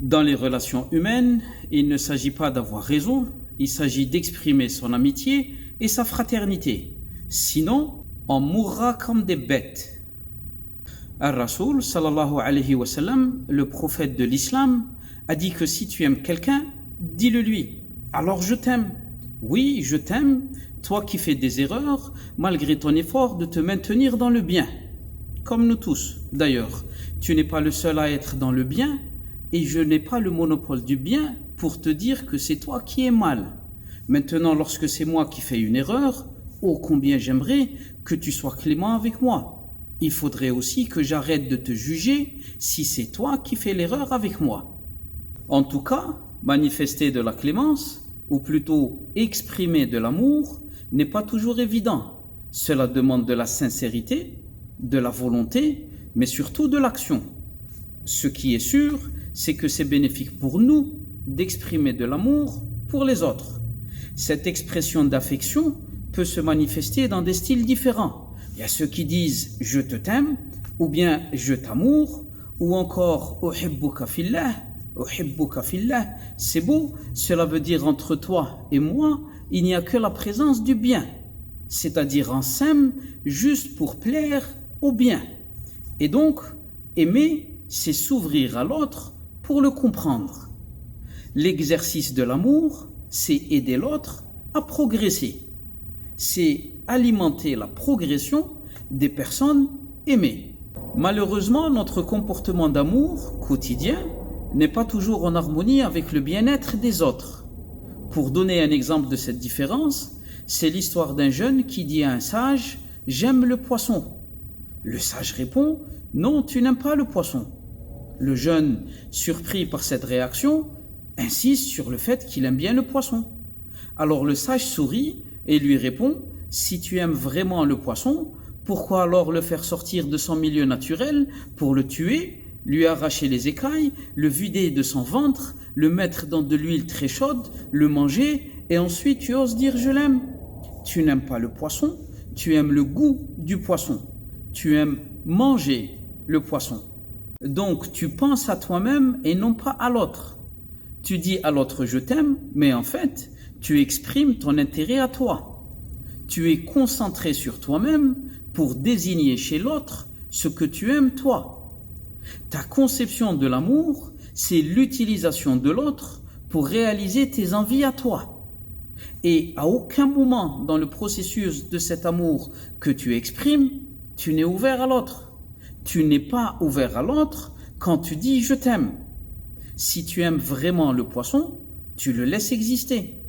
Dans les relations humaines, il ne s'agit pas d'avoir raison, il s'agit d'exprimer son amitié et sa fraternité. Sinon, on mourra comme des bêtes. Al-Rasoul, sallallahu alayhi wa sallam, le prophète de l'islam, a dit que si tu aimes quelqu'un, dis-le lui. Alors je t'aime. Oui, je t'aime, toi qui fais des erreurs, malgré ton effort de te maintenir dans le bien. Comme nous tous. D'ailleurs, tu n'es pas le seul à être dans le bien, et je n'ai pas le monopole du bien pour te dire que c'est toi qui es mal. Maintenant, lorsque c'est moi qui fais une erreur, oh combien j'aimerais que tu sois clément avec moi. Il faudrait aussi que j'arrête de te juger si c'est toi qui fais l'erreur avec moi. En tout cas, manifester de la clémence, ou plutôt exprimer de l'amour, n'est pas toujours évident. Cela demande de la sincérité, de la volonté, mais surtout de l'action. Ce qui est sûr, c'est que c'est bénéfique pour nous d'exprimer de l'amour pour les autres. Cette expression d'affection peut se manifester dans des styles différents. Il y a ceux qui disent « je te t'aime » ou bien « je t'amour » ou encore « uhibbuka fillah ». Uhibbuka fillah, c'est beau, cela veut dire entre toi et moi, il n'y a que la présence du bien. C'est-à-dire on s'aime juste pour plaire au bien. Et donc, aimer, c'est s'ouvrir à l'autre pour le comprendre. L'exercice de l'amour, c'est aider l'autre à progresser. C'est alimenter la progression des personnes aimées. Malheureusement, notre comportement d'amour quotidien n'est pas toujours en harmonie avec le bien-être des autres. Pour donner un exemple de cette différence, c'est l'histoire d'un jeune qui dit à un sage « J'aime le poisson ». Le sage répond « Non, tu n'aimes pas le poisson ». Le jeune, surpris par cette réaction, insiste sur le fait qu'il aime bien le poisson. Alors le sage sourit et lui répond « Si tu aimes vraiment le poisson, pourquoi alors le faire sortir de son milieu naturel pour le tuer, lui arracher les écailles, le vider de son ventre, le mettre dans de l'huile très chaude, le manger, et ensuite tu oses dire je l'aime. Tu n'aimes pas le poisson, tu aimes le goût du poisson. Tu aimes manger le poisson. Donc tu penses à toi-même et non pas à l'autre. Tu dis à l'autre je t'aime, mais en fait, tu exprimes ton intérêt à toi. Tu es concentré sur toi-même pour désigner chez l'autre ce que tu aimes toi. Ta conception de l'amour, c'est l'utilisation de l'autre pour réaliser tes envies à toi. Et à aucun moment dans le processus de cet amour que tu exprimes, tu n'es ouvert à l'autre. Tu n'es pas ouvert à l'autre quand tu dis « je t'aime ». Si tu aimes vraiment le poisson, tu le laisses exister.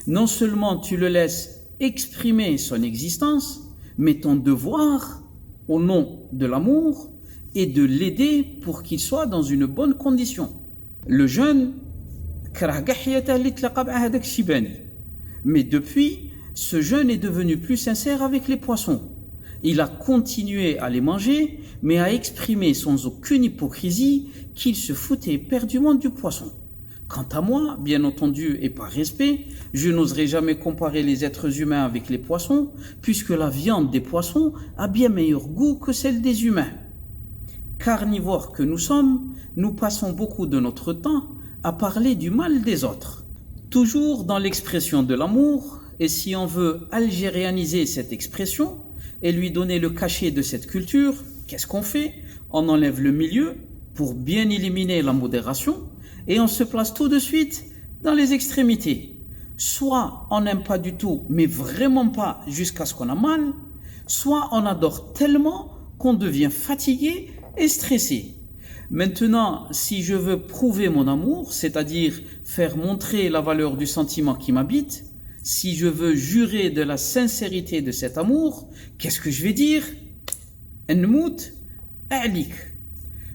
Non seulement tu le laisses exprimer son existence, mais ton devoir, au nom de l'amour, et de l'aider pour qu'il soit dans une bonne condition. Le jeune, mais depuis, ce jeune est devenu plus sincère avec les poissons. Il a continué à les manger, mais a exprimé sans aucune hypocrisie qu'il se foutait éperdument du poisson. Quant à moi, bien entendu et par respect, je n'oserais jamais comparer les êtres humains avec les poissons, puisque la viande des poissons a bien meilleur goût que celle des humains. Carnivores que nous sommes, nous passons beaucoup de notre temps à parler du mal des autres. Toujours dans l'expression de l'amour, et si on veut algérianiser cette expression et lui donner le cachet de cette culture, qu'est-ce qu'on fait? On enlève le milieu pour bien éliminer la modération et on se place tout de suite dans les extrémités. Soit on n'aime pas du tout, mais vraiment pas jusqu'à ce qu'on a mal, soit on adore tellement qu'on devient fatigué et stressé. Maintenant, si je veux prouver mon amour, c'est-à-dire faire montrer la valeur du sentiment qui m'habite, si je veux jurer de la sincérité de cet amour, qu'est-ce que je vais dire? Nmout alik.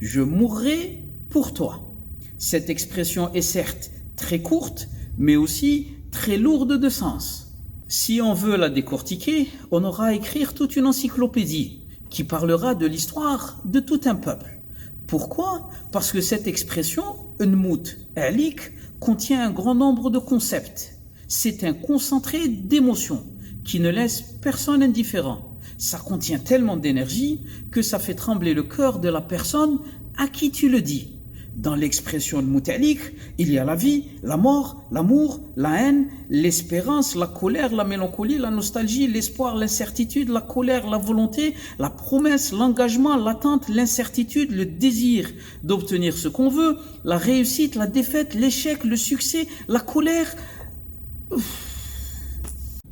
Je mourrai pour toi. Cette expression est certes très courte, mais aussi très lourde de sens. Si on veut la décortiquer, on aura à écrire toute une encyclopédie qui parlera de l'histoire de tout un peuple. Pourquoi? Parce que cette expression, Nmout alik, contient un grand nombre de concepts. C'est un concentré d'émotions qui ne laisse personne indifférent. Ça contient tellement d'énergie que ça fait trembler le cœur de la personne à qui tu le dis. Dans l'expression de Moutalik, il y a la vie, la mort, l'amour, la haine, l'espérance, la colère, la mélancolie, la nostalgie, l'espoir, l'incertitude, la colère, la volonté, la promesse, l'engagement, l'attente, l'incertitude, le désir d'obtenir ce qu'on veut, la réussite, la défaite, l'échec, le succès, la colère.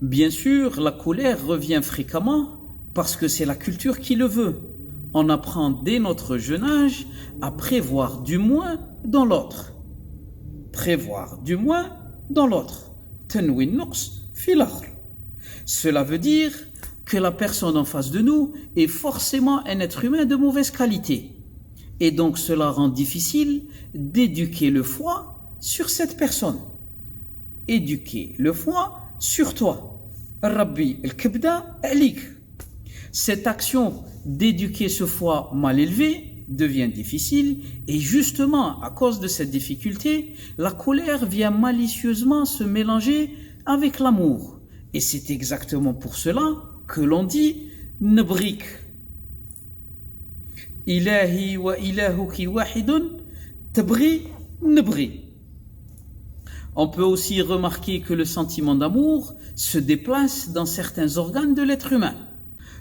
Bien sûr, la colère revient fréquemment parce que c'est la culture qui le veut. On apprend dès notre jeune âge à prévoir du moins dans l'autre. Prévoir du moins dans l'autre. Tanwin nuqs fil akhr. Cela veut dire que la personne en face de nous est forcément un être humain de mauvaise qualité. Et donc cela rend difficile d'éduquer le foie sur cette personne. Éduquer le foie sur toi. Rabbi al-Kibda alik. Cette action d'éduquer ce foie mal élevé devient difficile et justement à cause de cette difficulté, la colère vient malicieusement se mélanger avec l'amour. Et c'est exactement pour cela que l'on dit nabrik. Ilahi wa ilahuki wahidun tabri nabri. On peut aussi remarquer que le sentiment d'amour se déplace dans certains organes de l'être humain.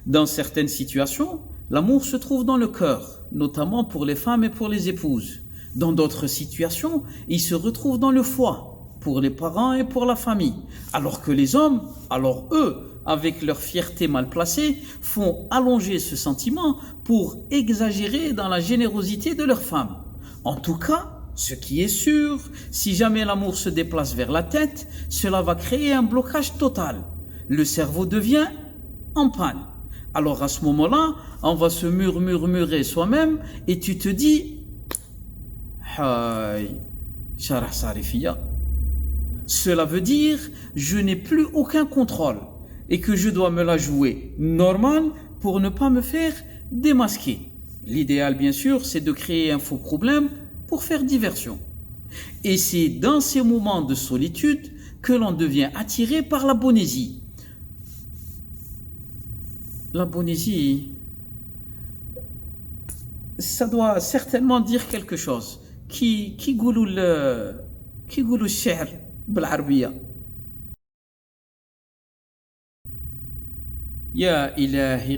Dans certaines situations, l'amour se trouve dans le cœur, notamment pour les femmes et pour les épouses. Dans d'autres situations, il se retrouve dans le foie, pour les parents et pour la famille. Alors que les hommes, alors eux, avec leur fierté mal placée, font allonger ce sentiment pour exagérer dans la générosité de leurs femmes. En tout cas, ce qui est sûr, si jamais l'amour se déplace vers la tête, cela va créer un blocage total. Le cerveau devient en panne. Alors à ce moment-là, on va se murmurer soi-même et tu te dis Hay, Sharah Sarifia. Cela veut dire je n'ai plus aucun contrôle et que je dois me la jouer normal pour ne pas me faire démasquer. L'idéal bien sûr, c'est de créer un faux problème pour faire diversion. Et c'est dans ces moments de solitude que l'on devient attiré par la bonésie. La bonésie, ça doit certainement dire quelque chose. Qui goulou le shi'r بالعربية. يا إلهي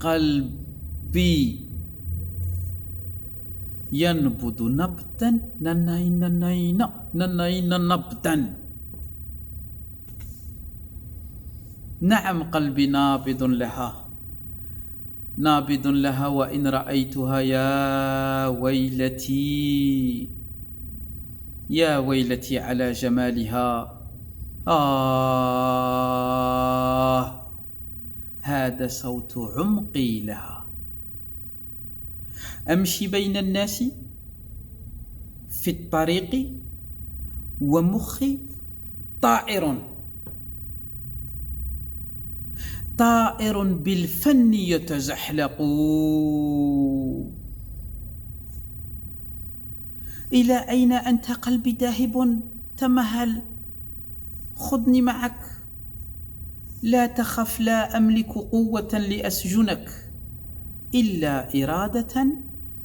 قلبي ينبض نبضا ننين نبضا. نعم قلبي نابض لها وإن رأيتها يا ويلتي على جمالها. هذا صوت عمقي لها. أمشي بين الناس في الطريق ومخي طائر بالفن يتزحلق. إلى أين أنت قلبي ذاهب؟ تمهل، خذني معك، لا تخف، لا أملك قوة لأسجنك إلا إرادة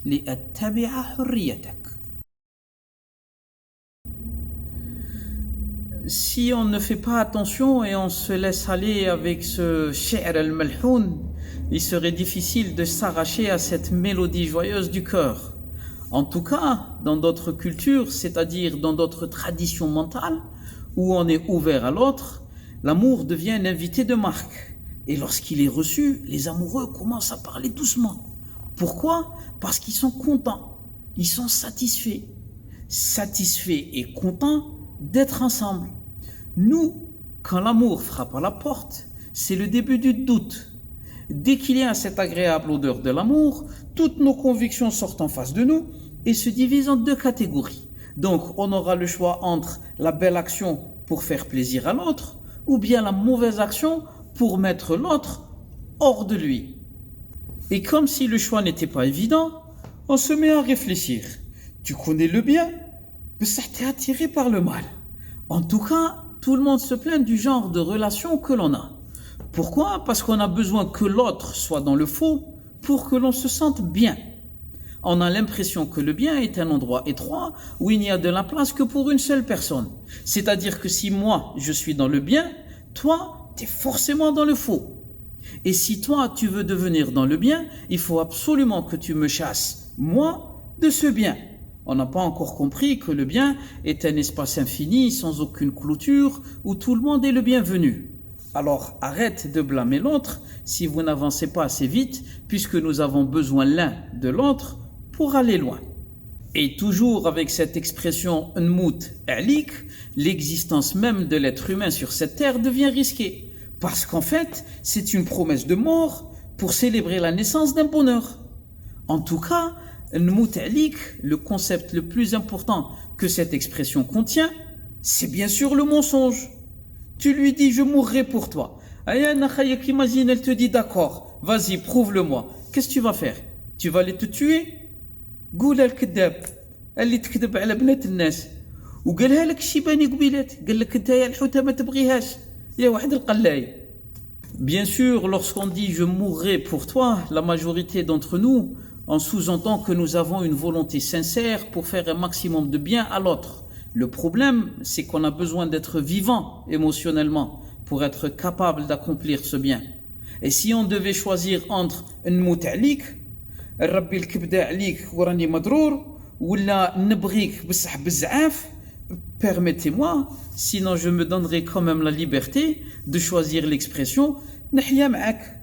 لأتبع حريتك. Si on ne fait pas attention et on se laisse aller avec ce shi'r al-malhoun, il serait difficile de s'arracher à cette mélodie joyeuse du cœur. En tout cas, dans d'autres cultures, c'est-à-dire dans d'autres traditions mentales, où on est ouvert à l'autre, l'amour devient un invité de marque. Et lorsqu'il est reçu, les amoureux commencent à parler doucement. Pourquoi? Parce qu'ils sont contents, ils sont satisfaits et contents d'être ensemble. Nous, quand l'amour frappe à la porte, c'est le début du doute. Dès qu'il y a cette agréable odeur de l'amour, toutes nos convictions sortent en face de nous et se divisent en deux catégories. Donc, on aura le choix entre la belle action pour faire plaisir à l'autre ou bien la mauvaise action pour mettre l'autre hors de lui. Et comme si le choix n'était pas évident, on se met à réfléchir. Tu connais le bien, mais ça t'est attiré par le mal. En tout cas, tout le monde se plaint du genre de relation que l'on a. Pourquoi? Parce qu'on a besoin que l'autre soit dans le faux pour que l'on se sente bien. on a l'impression que le bien est un endroit étroit où il n'y a de la place que pour une seule personne. C'est-à-dire que si moi, je suis dans le bien, toi, tu es forcément dans le faux. Et si toi, tu veux devenir dans le bien, il faut absolument que tu me chasses, moi, de ce bien. On n'a pas encore compris que le bien est un espace infini, sans aucune clôture, où tout le monde est le bienvenu. Alors arrête de blâmer l'autre si vous n'avancez pas assez vite, puisque nous avons besoin l'un de l'autre pour aller loin. Et toujours avec cette expression « nmout alik », l'existence même de l'être humain sur cette terre devient risquée. Parce qu'en fait, c'est une promesse de mort pour célébrer la naissance d'un bonheur. En tout cas, nmout alik, le concept le plus important que cette expression contient, c'est bien sûr le mensonge. Tu lui dis, je mourrai pour toi. Ayana Khayak, imagine, elle te dit, d'accord, vas-y, prouve-le-moi. Qu'est-ce que tu vas faire? Tu vas aller te tuer? قولها الكذاب اللي تكذب على بنات الناس وقالها لك الشيباني قبيلات قال لك انت يا الحوته ما تبغيهاش يا واحد القلاي. Bien sûr, lorsqu'on dit je mourrai pour toi, la majorité d'entre nous, on sous-entend que nous avons une volonté sincère pour faire un maximum de bien à l'autre. Le problème, c'est qu'on a besoin d'être vivant émotionnellement pour être capable d'accomplir ce bien. Et si on devait choisir entre نموت عليك ربي الكبدة عليك وراني مضرور ولا نبغيك بصح بزعاف, permettez-moi, sinon je me donnerai quand même la liberté de choisir l'expression نحيا معك.